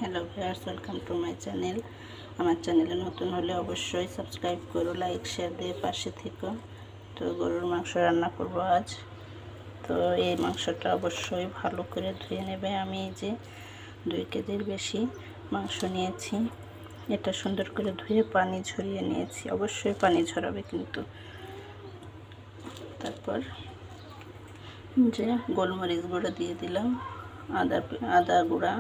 Hello viewers, welcome to my channel. আমার চ্যানেলে নতুন হলে অবশ্যই সাবস্ক্রাইব করো, লাইক শেয়ার দিয়ে পাশে থেকো। তো গরুর মাংস রান্না করব আজ। তো এই মাংসটা অবশ্যই ভালো করে ধুয়ে নেবে। আমি এই যে 2 কেজির বেশি মাংস নিয়েছি। এটা সুন্দর করে ধুয়ে পানি ঝরিয়ে নিয়েছি। অবশ্যই পানি ঝরাবে কিন্তু। তারপর যে গোলমরিচ গুঁড়ো দিয়ে দিলাম, আদা গুঁড়া,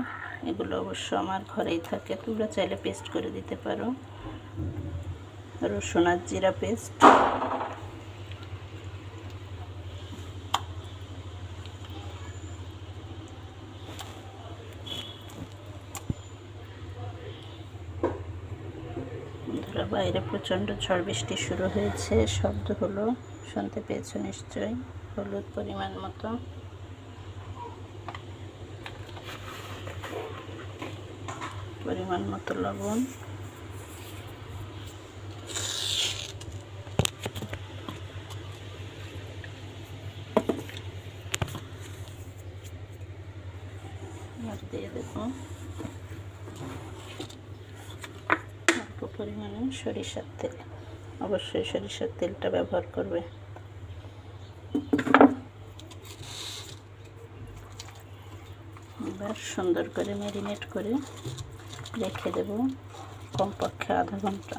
এগুলো অবশ্য আমার ঘরেই থাকে, তোমরা চাইলে পেস্ট করে দিতে পারো। রসুন আর জিরা পেস্ট, বন্ধুরা বাইরে প্রচণ্ড ঝড় বৃষ্টি শুরু হয়েছে, শব্দ হলো, শুনতে পেয়েছো নিশ্চয়ই। হলুদ পরিমাণ মতো, লবণ, আর দিয়ে দেবো অল্প পরিমাণে সরিষার তেল। অবশ্যই সরিষার তেলটা ব্যবহার করবে। এবার সুন্দর করে ম্যারিনেট করে রেখে দেব কমপক্ষে আধা ঘন্টা,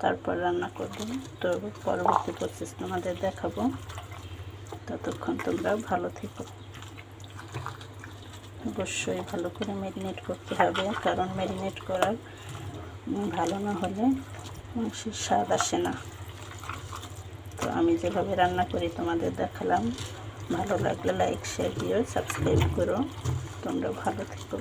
তারপর রান্না করব। তো পরবর্তী প্রসেস তোমাদের দেখাবো, ততক্ষণ তোমরা ভালো থেকো। অবশ্যই ভালো করে ম্যারিনেট করতে হবে, কারণ ম্যারিনেট করার ভালো না হলে মাংসের স্বাদ আসে না। তো আমি যেভাবে রান্না করি তোমাদের দেখালাম। ভালো লাগলে লাইক শেয়ার দিও, সাবস্ক্রাইব করো। তোমরা ভালো থেকো।